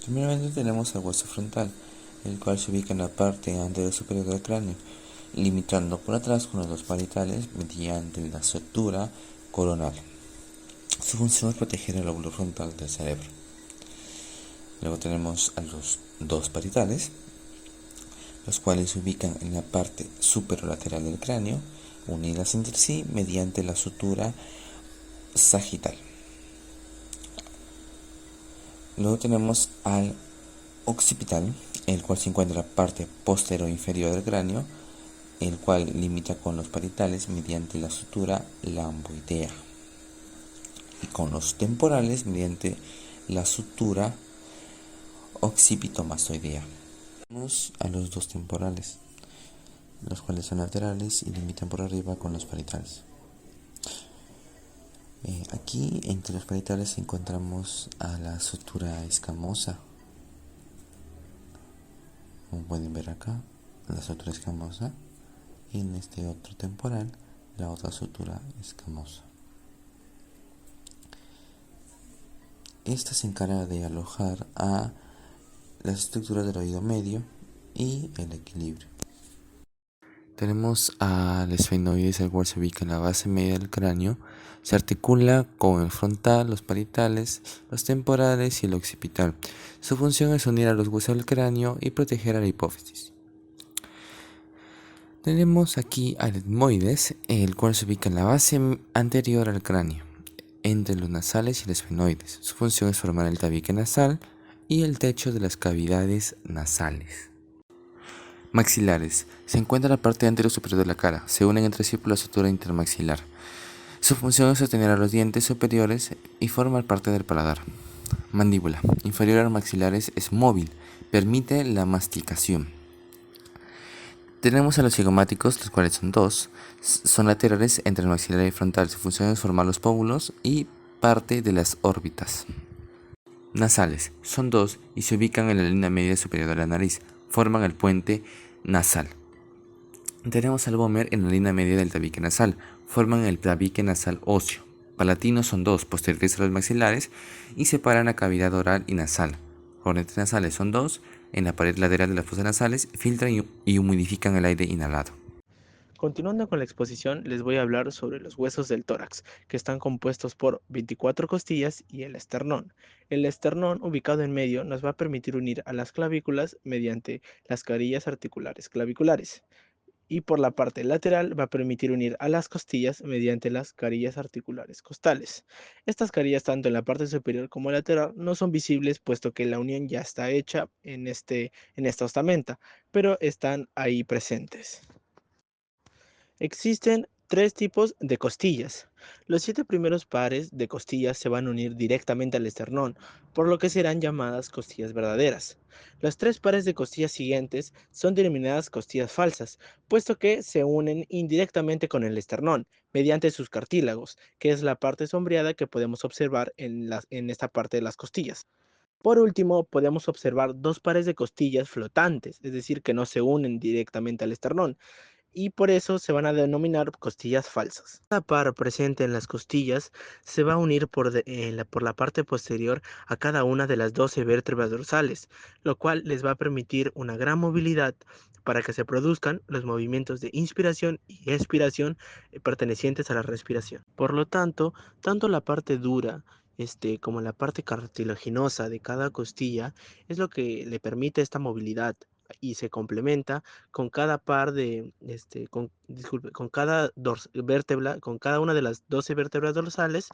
Primeramente tenemos el hueso frontal, el cual se ubica en la parte anterior superior del cráneo, limitando por atrás con los dos parietales mediante la sutura coronal. Su función es proteger el lóbulo frontal del cerebro. Luego tenemos a los dos parietales, los cuales se ubican en la parte superolateral del cráneo, unidas entre sí mediante la sutura sagital. Luego tenemos al occipital, el cual se encuentra en la parte posterior inferior del cráneo, el cual limita con los parietales mediante la sutura lamboidea, y con los temporales mediante la sutura occipitomastoidea. Vamos a los dos temporales, los cuales son laterales y limitan por arriba con los parietales. Aquí entre los parietales encontramos a la sutura escamosa. Como pueden ver acá, la sutura escamosa, y en este otro temporal la otra sutura escamosa. Esta se encarga de alojar a las estructuras del oído medio y el equilibrio. Tenemos al esfenoides, el cual se ubica en la base media del cráneo. Se articula con el frontal, los parietales, los temporales y el occipital. Su función es unir a los huesos del cráneo y proteger a la hipófisis. Tenemos aquí al etmoides, el cual se ubica en la base anterior al cráneo, entre los nasales y el esfenoides. Su función es formar el tabique nasal y el techo de las cavidades nasales. Maxilares. Se encuentra en la parte anterior superior de la cara. Se unen entre sí por la sutura intermaxilar. Su función es sostener a los dientes superiores y formar parte del paladar. Mandíbula. Inferior a los maxilares, es móvil. Permite la masticación. Tenemos a los cigomáticos, los cuales son dos. Son laterales entre el maxilar y el frontal. Su función es formar los pómulos y parte de las órbitas. Nasales. Son dos y se ubican en la línea media superior de la nariz. Forman el puente nasal. Tenemos al vómer en la línea media del tabique nasal. Forman el tabique nasal óseo. Palatinos son dos, posteriores a los maxilares, y separan la cavidad oral y nasal. Cornetes nasales son dos, en la pared lateral de las fosas nasales, filtran y humidifican el aire inhalado. Continuando con la exposición, les voy a hablar sobre los huesos del tórax, que están compuestos por 24 costillas y el esternón. El esternón, ubicado en medio, nos va a permitir unir a las clavículas mediante las carillas articulares claviculares. Y por la parte lateral va a permitir unir a las costillas mediante las carillas articulares costales. Estas carillas, tanto en la parte superior como lateral, no son visibles puesto que la unión ya está hecha en esta ostamenta, pero están ahí presentes. Existen tres tipos de costillas. Los 7 primeros pares de costillas se van a unir directamente al esternón, por lo que serán llamadas costillas verdaderas. Los 3 pares de costillas siguientes son denominadas costillas falsas, puesto que se unen indirectamente con el esternón, mediante sus cartílagos, que es la parte sombreada que podemos observar en esta parte de las costillas. Por último, podemos observar 2 pares de costillas flotantes, es decir, que no se unen directamente al esternón, y por eso se van a denominar costillas falsas. La par presente en las costillas se va a unir por la parte posterior a cada una de las 12 vértebras dorsales, lo cual les va a permitir una gran movilidad para que se produzcan los movimientos de inspiración y expiración pertenecientes a la respiración. Por lo tanto, tanto la parte dura como la parte cartilaginosa de cada costilla es lo que le permite esta movilidad y se complementa con cada par de, disculpe, con cada vértebra, con cada una de las 12 vértebras dorsales,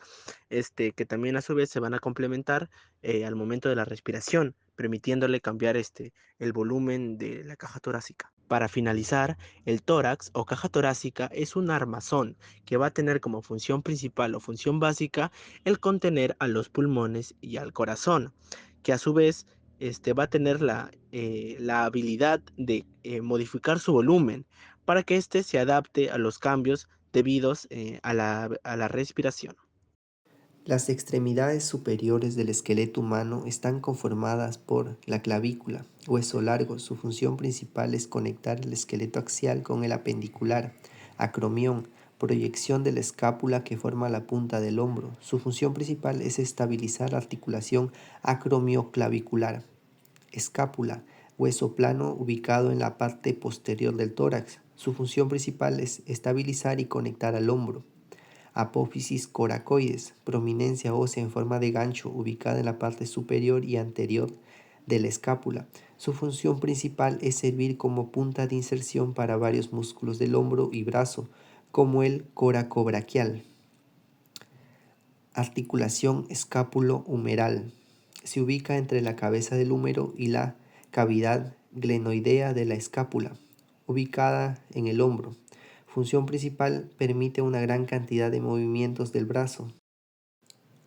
que también a su vez se van a complementar al momento de la respiración, permitiéndole cambiar el volumen de la caja torácica. Para finalizar, el tórax o caja torácica es un armazón que va a tener como función principal o función básica el contener a los pulmones y al corazón, que a su vez va a tener la habilidad de modificar su volumen para que éste se adapte a los cambios debidos a la respiración. Las extremidades superiores del esqueleto humano están conformadas por la clavícula, hueso largo. Su función principal es conectar el esqueleto axial con el apendicular, acromión, proyección de la escápula que forma la punta del hombro. Su función principal es estabilizar la articulación acromioclavicular. Escápula, hueso plano ubicado en la parte posterior del tórax. Su función principal es estabilizar y conectar al hombro. Apófisis coracoides, prominencia ósea en forma de gancho ubicada en la parte superior y anterior de la escápula. Su función principal es servir como punta de inserción para varios músculos del hombro y brazo, como el coracobraquial. Articulación escápulo-humeral. Se ubica entre la cabeza del húmero y la cavidad glenoidea de la escápula, ubicada en el hombro. Función principal: permite una gran cantidad de movimientos del brazo.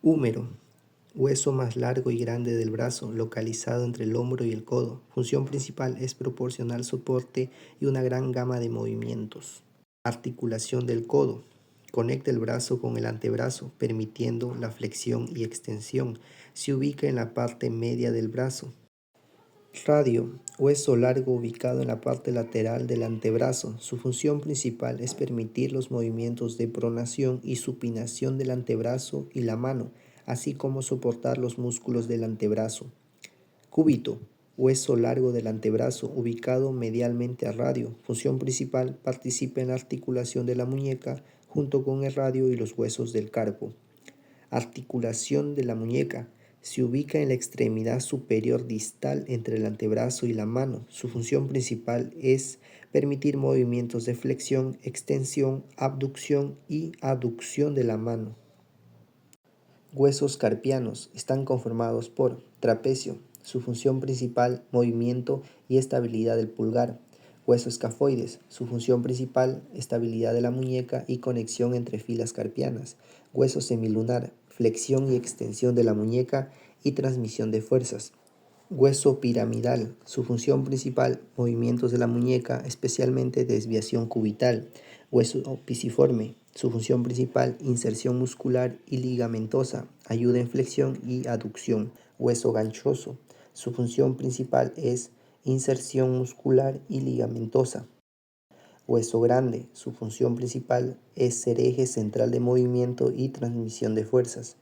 Húmero, hueso más largo y grande del brazo, localizado entre el hombro y el codo. Función principal es proporcionar soporte y una gran gama de movimientos. Articulación del codo. Conecta el brazo con el antebrazo, permitiendo la flexión y extensión. Se ubica en la parte media del brazo. Radio, hueso largo ubicado en la parte lateral del antebrazo. Su función principal es permitir los movimientos de pronación y supinación del antebrazo y la mano, así como soportar los músculos del antebrazo. Cúbito, hueso largo del antebrazo ubicado medialmente al radio. Función principal: participa en la articulación de la muñeca junto con el radio y los huesos del carpo. Articulación de la muñeca. Se ubica en la extremidad superior distal entre el antebrazo y la mano. Su función principal es permitir movimientos de flexión, extensión, abducción y aducción de la mano. Huesos carpianos están conformados por trapecio. Su función principal: movimiento y estabilidad del pulgar. Hueso escafoides. Su función principal: estabilidad de la muñeca y conexión entre filas carpianas. Hueso semilunar. Flexión y extensión de la muñeca y transmisión de fuerzas. Hueso piramidal. Su función principal: movimientos de la muñeca, especialmente desviación cubital. Hueso pisiforme. Su función principal: inserción muscular y ligamentosa, ayuda en flexión y aducción. Hueso ganchoso. Su función principal es inserción muscular y ligamentosa. Hueso grande. Su función principal es ser eje central de movimiento y transmisión de fuerzas.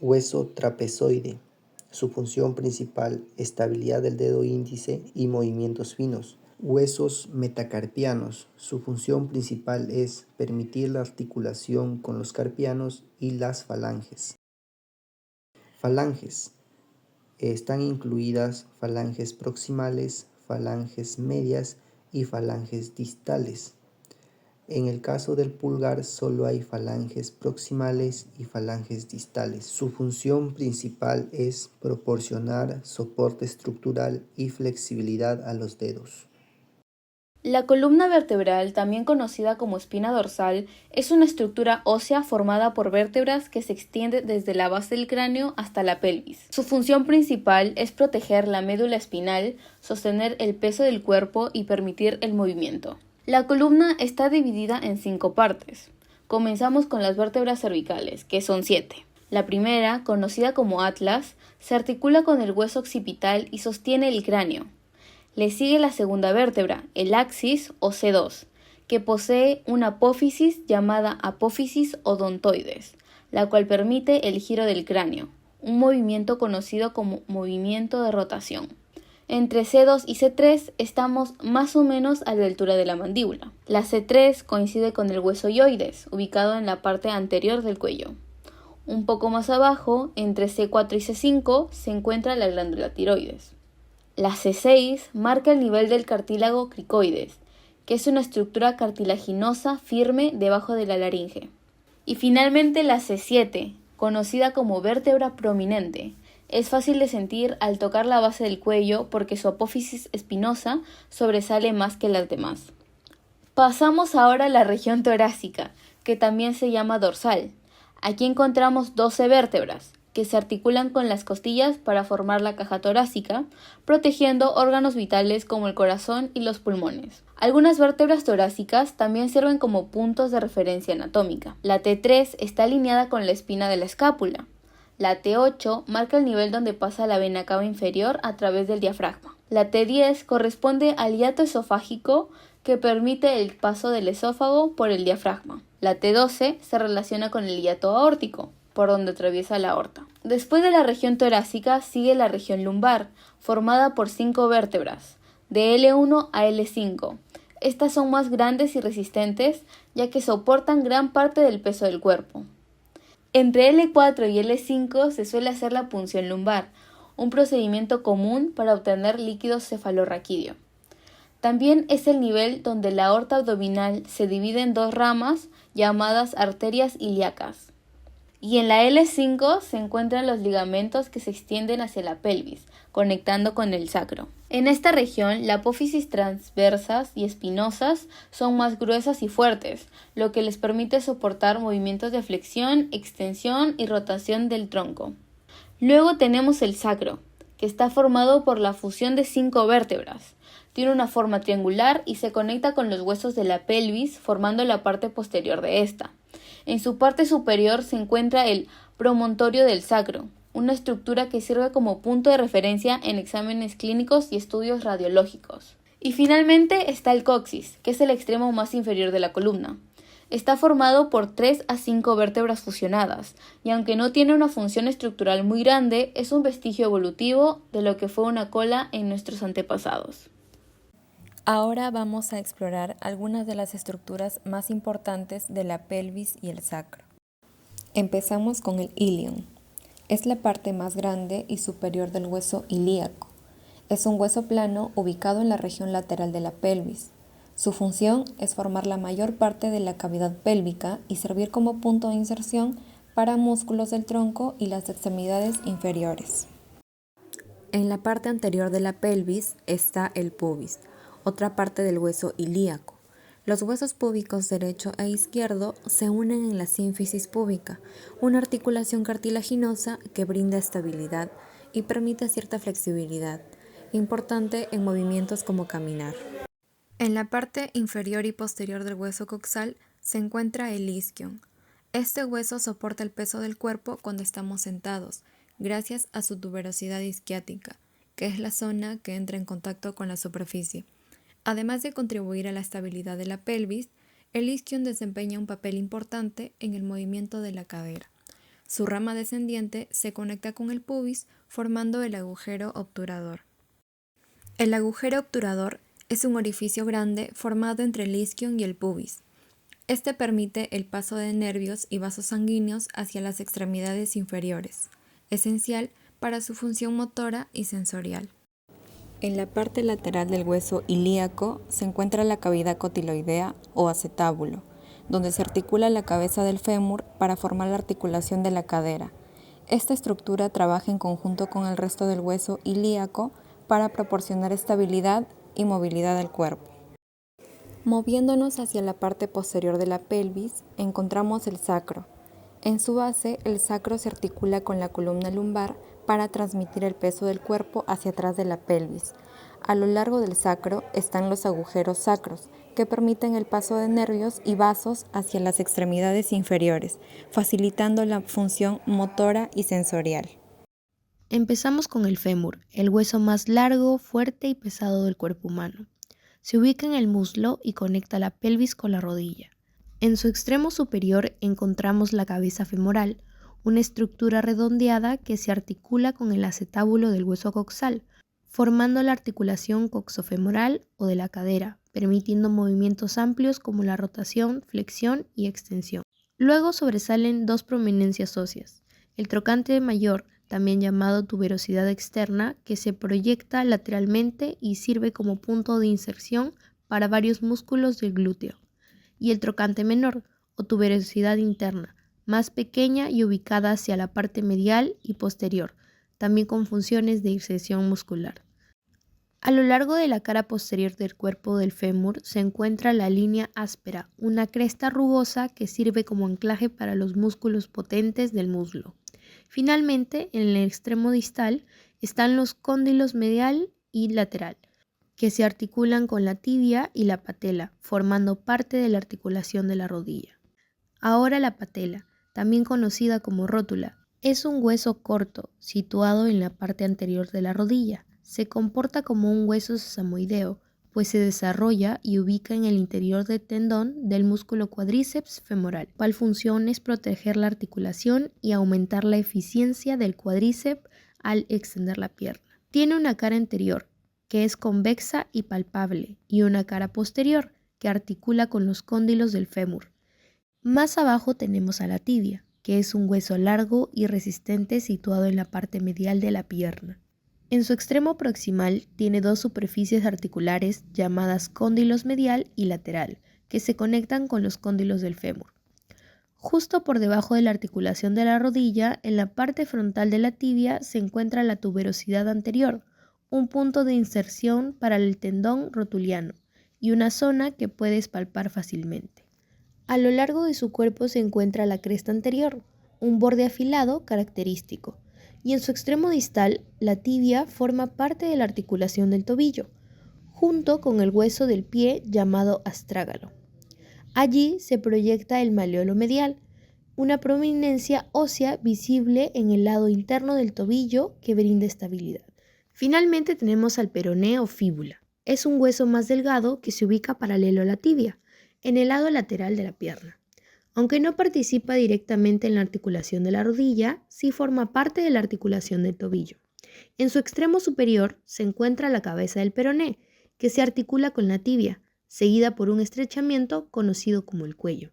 Hueso trapezoide. Su función principal: estabilidad del dedo índice y movimientos finos. Huesos metacarpianos. Su función principal es permitir la articulación con los carpianos y las falanges. Falanges. Están incluidas falanges proximales, falanges medias y falanges distales. En el caso del pulgar solo hay falanges proximales y falanges distales. Su función principal es proporcionar soporte estructural y flexibilidad a los dedos. La columna vertebral, también conocida como espina dorsal, es una estructura ósea formada por vértebras que se extiende desde la base del cráneo hasta la pelvis. Su función principal es proteger la médula espinal, sostener el peso del cuerpo y permitir el movimiento. La columna está dividida en 5 partes. Comenzamos con las vértebras cervicales, que son 7. La primera, conocida como atlas, se articula con el hueso occipital y sostiene el cráneo. Le sigue la segunda vértebra, el axis o C2, que posee una apófisis llamada apófisis odontoides, la cual permite el giro del cráneo, un movimiento conocido como movimiento de rotación. Entre C2 y C3 estamos más o menos a la altura de la mandíbula. La C3 coincide con el hueso hioides, ubicado en la parte anterior del cuello. Un poco más abajo, entre C4 y C5, se encuentra la glándula tiroides. La C6 marca el nivel del cartílago cricoides, que es una estructura cartilaginosa firme debajo de la laringe. Y finalmente la C7, conocida como vértebra prominente, es fácil de sentir al tocar la base del cuello porque su apófisis espinosa sobresale más que las demás. Pasamos ahora a la región torácica, que también se llama dorsal. Aquí encontramos 12 vértebras, que se articulan con las costillas para formar la caja torácica, protegiendo órganos vitales como el corazón y los pulmones. Algunas vértebras torácicas también sirven como puntos de referencia anatómica. La T3 está alineada con la espina de la escápula. La T8 marca el nivel donde pasa la vena cava inferior a través del diafragma. La T10 corresponde al hiato esofágico que permite el paso del esófago por el diafragma. La T12 se relaciona con el hiato aórtico. por donde atraviesa la aorta. Después de la región torácica sigue la región lumbar, formada por 5 vértebras, de L1 a L5. Estas son más grandes y resistentes, ya que soportan gran parte del peso del cuerpo. Entre L4 y L5 se suele hacer la punción lumbar, un procedimiento común para obtener líquido cefalorraquídeo. También es el nivel donde la aorta abdominal se divide en 2 ramas llamadas arterias ilíacas. Y en la L5 se encuentran los ligamentos que se extienden hacia la pelvis, conectando con el sacro. En esta región, la apófisis transversas y espinosas son más gruesas y fuertes, lo que les permite soportar movimientos de flexión, extensión y rotación del tronco. Luego tenemos el sacro, que está formado por la fusión de 5 vértebras. Tiene una forma triangular y se conecta con los huesos de la pelvis, formando la parte posterior de esta. En su parte superior se encuentra el promontorio del sacro, una estructura que sirve como punto de referencia en exámenes clínicos y estudios radiológicos. Y finalmente está el coxis, que es el extremo más inferior de la columna. Está formado por 3 a 5 vértebras fusionadas, y aunque no tiene una función estructural muy grande, es un vestigio evolutivo de lo que fue una cola en nuestros antepasados. Ahora vamos a explorar algunas de las estructuras más importantes de la pelvis y el sacro. Empezamos con el ilion. Es la parte más grande y superior del hueso ilíaco. Es un hueso plano ubicado en la región lateral de la pelvis. Su función es formar la mayor parte de la cavidad pélvica y servir como punto de inserción para músculos del tronco y las extremidades inferiores. En la parte anterior de la pelvis está el pubis, otra parte del hueso ilíaco. Los huesos púbicos derecho e izquierdo se unen en la sínfisis púbica, una articulación cartilaginosa que brinda estabilidad y permite cierta flexibilidad, importante en movimientos como caminar. En la parte inferior y posterior del hueso coxal se encuentra el isquion. Este hueso soporta el peso del cuerpo cuando estamos sentados, gracias a su tuberosidad isquiática, que es la zona que entra en contacto con la superficie. Además de contribuir a la estabilidad de la pelvis, el isquion desempeña un papel importante en el movimiento de la cadera. Su rama descendiente se conecta con el pubis formando el agujero obturador. El agujero obturador es un orificio grande formado entre el isquion y el pubis. Este permite el paso de nervios y vasos sanguíneos hacia las extremidades inferiores, esencial para su función motora y sensorial. En la parte lateral del hueso ilíaco se encuentra la cavidad cotiloidea o acetábulo, donde se articula la cabeza del fémur para formar la articulación de la cadera. Esta estructura trabaja en conjunto con el resto del hueso ilíaco para proporcionar estabilidad y movilidad al cuerpo. Moviéndonos hacia la parte posterior de la pelvis, encontramos el sacro. En su base, el sacro se articula con la columna lumbar para transmitir el peso del cuerpo hacia atrás de la pelvis. A lo largo del sacro están los agujeros sacros, que permiten el paso de nervios y vasos hacia las extremidades inferiores, facilitando la función motora y sensorial. Empezamos con el fémur, el hueso más largo, fuerte y pesado del cuerpo humano. Se ubica en el muslo y conecta la pelvis con la rodilla. En su extremo superior encontramos la cabeza femoral, una estructura redondeada que se articula con el acetábulo del hueso coxal, formando la articulación coxofemoral o de la cadera, permitiendo movimientos amplios como la rotación, flexión y extensión. Luego sobresalen 2 prominencias óseas, el trocánter mayor, también llamado tuberosidad externa, que se proyecta lateralmente y sirve como punto de inserción para varios músculos del glúteo, y el trocánter menor, o tuberosidad interna, más pequeña y ubicada hacia la parte medial y posterior, también con funciones de inserción muscular. A lo largo de la cara posterior del cuerpo del fémur se encuentra la línea áspera, una cresta rugosa que sirve como anclaje para los músculos potentes del muslo. Finalmente, en el extremo distal están los cóndilos medial y lateral, que se articulan con la tibia y la patela, formando parte de la articulación de la rodilla. Ahora la patela, también conocida como rótula, es un hueso corto situado en la parte anterior de la rodilla. Se comporta como un hueso sesamoideo, pues se desarrolla y ubica en el interior del tendón del músculo cuádriceps femoral, cual función es proteger la articulación y aumentar la eficiencia del cuádriceps al extender la pierna. Tiene una cara anterior, que es convexa y palpable, y una cara posterior, que articula con los cóndilos del fémur. Más abajo tenemos a la tibia, que es un hueso largo y resistente situado en la parte medial de la pierna. En su extremo proximal tiene dos superficies articulares llamadas cóndilos medial y lateral, que se conectan con los cóndilos del fémur. Justo por debajo de la articulación de la rodilla, en la parte frontal de la tibia se encuentra la tuberosidad anterior, un punto de inserción para el tendón rotuliano y una zona que puedes palpar fácilmente. A lo largo de su cuerpo se encuentra la cresta anterior, un borde afilado característico, y en su extremo distal, la tibia forma parte de la articulación del tobillo, junto con el hueso del pie llamado astrágalo. Allí se proyecta el malleolo medial, una prominencia ósea visible en el lado interno del tobillo que brinda estabilidad. Finalmente tenemos al peroné o fíbula. Es un hueso más delgado que se ubica paralelo a la tibia, en el lado lateral de la pierna. Aunque no participa directamente en la articulación de la rodilla, sí forma parte de la articulación del tobillo. En su extremo superior se encuentra la cabeza del peroné, que se articula con la tibia, seguida por un estrechamiento conocido como el cuello.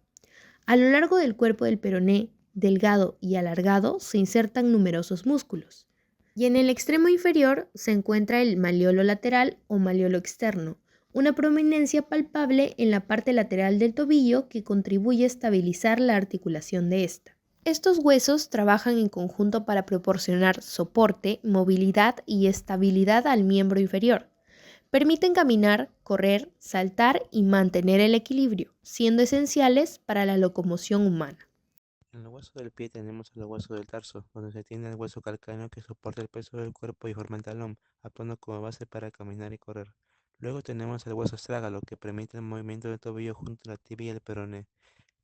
A lo largo del cuerpo del peroné, delgado y alargado, se insertan numerosos músculos. Y en el extremo inferior se encuentra el malleolo lateral o malleolo externo, una prominencia palpable en la parte lateral del tobillo que contribuye a estabilizar la articulación de esta. Estos huesos trabajan en conjunto para proporcionar soporte, movilidad y estabilidad al miembro inferior. Permiten caminar, correr, saltar y mantener el equilibrio, siendo esenciales para la locomoción humana. En el hueso del pie tenemos el hueso del tarso, donde se tiene el hueso calcáneo que soporta el peso del cuerpo y forma el talón, actuando como base para caminar y correr. Luego tenemos el hueso astrágalo, que permite el movimiento del tobillo junto a la tibia y el peroné.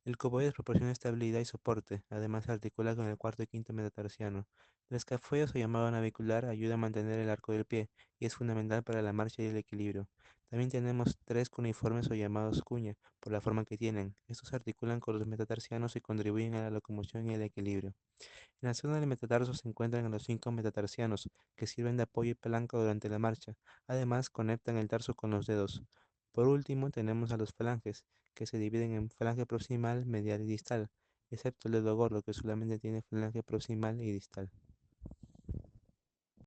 El coboides proporciona estabilidad y soporte, además se articula con el cuarto y quinto metatarsiano. El escafoides o llamado navicular ayuda a mantener el arco del pie y es fundamental para la marcha y el equilibrio. También tenemos tres cuneiformes o llamados cuña, por la forma que tienen. Estos se articulan con los metatarsianos y contribuyen a la locomoción y el equilibrio. En la zona del metatarso se encuentran los cinco metatarsianos, que sirven de apoyo y palanca durante la marcha. Además, conectan el tarso con los dedos. Por último, tenemos a los falanges, que se dividen en falange proximal, medial y distal, excepto el dedo gordo, que solamente tiene falange proximal y distal.